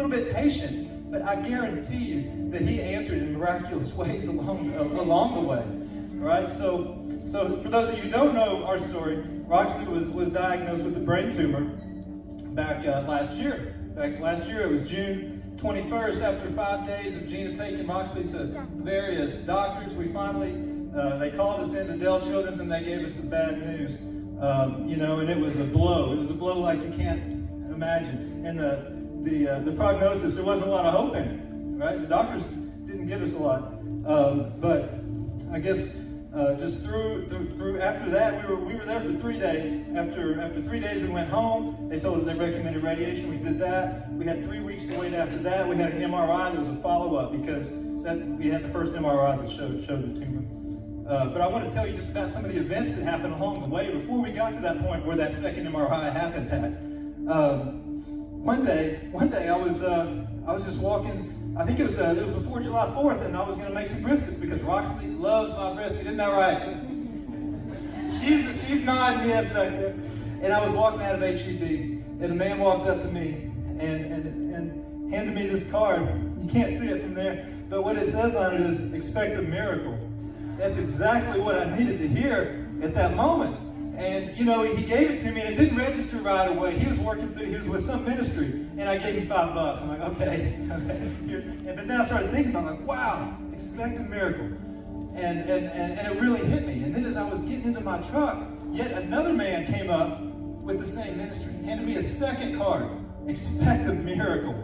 little bit patient, but I guarantee you that he answered in miraculous ways along the way. All right, so for those of you who don't know our story, Roxley was diagnosed with a brain tumor back last year. It was June 21st. After 5 days of Gina taking Roxley to various doctors, we finally, they called us into Dell Children's and they gave us the bad news. And it was a blow. It was a blow like you can't imagine. And the prognosis, there wasn't a lot of hope in it, right? The doctors didn't give us a lot. But I guess just through after that, we were there for 3 days. After 3 days, we went home. They told us they recommended radiation. We did that. We had 3 weeks to wait after that. We had an MRI. There was a follow-up because we had the first MRI that showed the tumor. But I want to tell you just about some of the events that happened along the way before we got to that point where that second MRI happened at. One day I was just walking. I think it was before July 4th, and I was going to make some briskets because Roxley loves my brisket. Isn't that right? She's nodding yes back there. And I was walking out of HEB, and a man walked up to me and handed me this card. You can't see it from there, but what it says on it is "Expect a miracle." That's exactly what I needed to hear at that moment. And, he gave it to me, and it didn't register right away. He was with some ministry, and I gave him $5. I'm like, okay. But then I started thinking, I'm like, wow, expect a miracle. And it really hit me. And then as I was getting into my truck, yet another man came up with the same ministry, handed me a second card. Expect a miracle.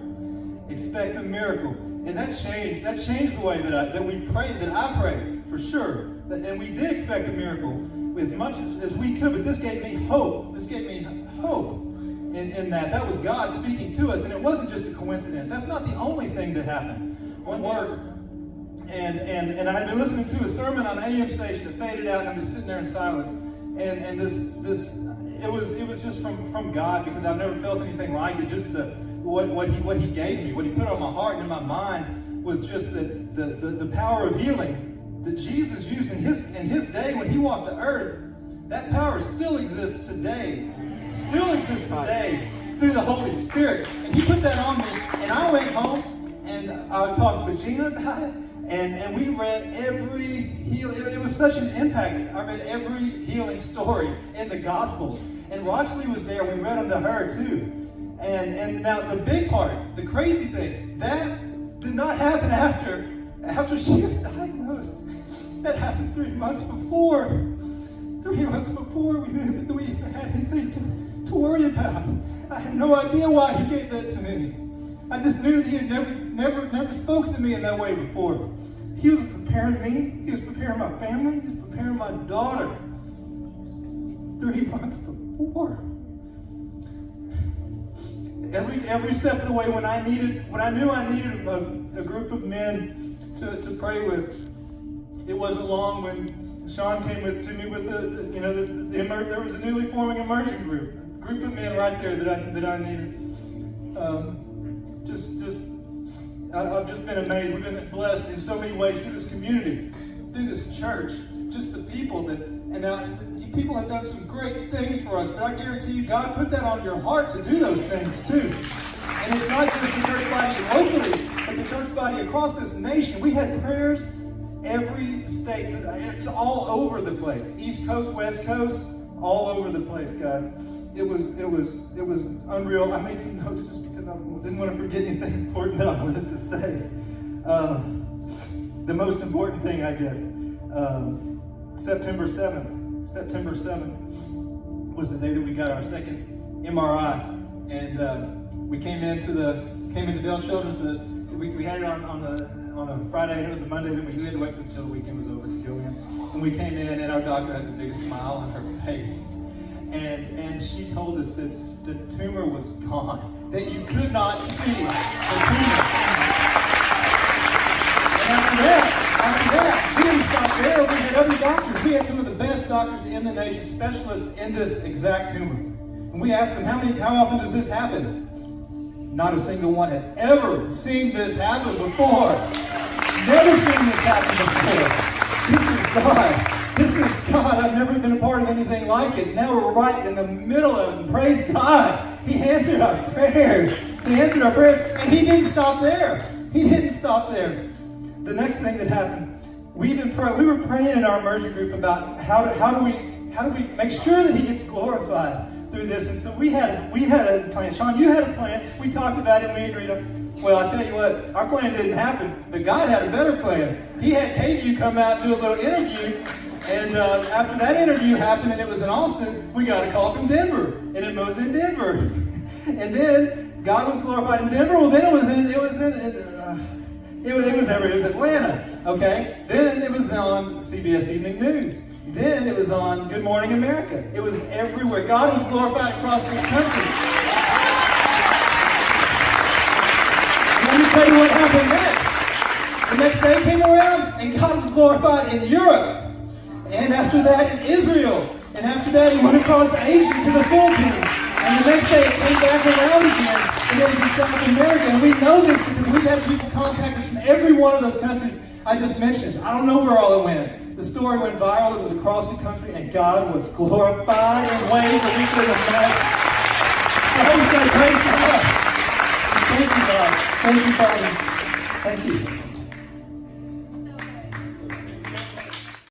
Expect a miracle. And that changed the way that we prayed, that I prayed, for sure. And we did expect a miracle as much as we could, but this gave me hope. This gave me hope in that. That was God speaking to us, and it wasn't just a coincidence. That's not the only thing that happened. One word, and I had been listening to a sermon on an AM station that faded out, and I'm just sitting there in silence. And it was just from God, because I've never felt anything like it. Just what he gave me, what he put on my heart and in my mind was just the power of healing that Jesus used in his day when he walked the earth. That power still exists today. Still exists today through the Holy Spirit. And he put that on me. And I went home and I talked with Gina about it. And we read every healing. It was such an impact. I read every healing story in the Gospels. And Roxley was there. We read them to her too. And now the big part, the crazy thing, that did not happen after she was diagnosed. That happened 3 months before. 3 months before we knew that we had anything to worry about. I had no idea why he gave that to me. I just knew that he had never spoken to me in that way before. He was preparing me. He was preparing my family. He was preparing my daughter. 3 months before. Every step of the way, when I knew I needed a group of men to pray with, it wasn't long when Sean came to me with there was a newly forming immersion group, a group of men right there that I needed. I've just been amazed. We've been blessed in so many ways through this community, through this church, just the people people have done some great things for us, but I guarantee you, God put that on your heart to do those things too. And it's not just the church body locally, but the church body across this nation. We had prayers every state. It's all over the place. East Coast, West Coast, all over the place, guys. It was unreal. I made some notes just because I didn't want to forget anything important that I wanted to say. The most important thing, I guess, September 7th was the day that we got our second MRI, and we came into Dell Children's. We had it on a Friday, and it was a Monday that we had to wait until the weekend was over to go in. And we came in, and our doctor had the biggest smile on her face, and she told us that the tumor was gone, that you could not see the tumor. And after that, we didn't stop there. We had other doctors. We had some of the best doctors in the nation, specialists in this exact tumor. And we asked them, how often does this happen? Not a single one had ever seen this happen before. Never seen this happen before. This is God. This is God. I've never been a part of anything like it. Now we're right in the middle of it. Praise God. He answered our prayers. He answered our prayer, and He didn't stop there. He didn't stop there. The next thing that happened, we were praying in our immersion group about how do we make sure that He gets glorified through this. And so we had a plan. Sean, you had a plan. We talked about it and we agreed on. Well, I tell you what, our plan didn't happen, but God had a better plan. He had KU come out and do a little interview. And after that interview happened, and it was in Austin, we got a call from Denver, and it was in Denver. And then God was glorified in Denver. Well, then it was Atlanta. Okay. Then it was on CBS Evening News. Then it was on Good Morning America. It was everywhere. God was glorified across this country. And let me tell you what happened next. The next day came around, and God was glorified in Europe. And after that, in Israel. And after that, He went across Asia to the Philippines. And the next day, it came back around again. And it was in South America. And we know this because we've had people contact us from every one of those countries I just mentioned. I don't know where all it went. The story went viral. It was across the country. And God was glorified in ways that we couldn't imagine. So I would say, praise God. Thank you, God. Thank you, Father. Thank you.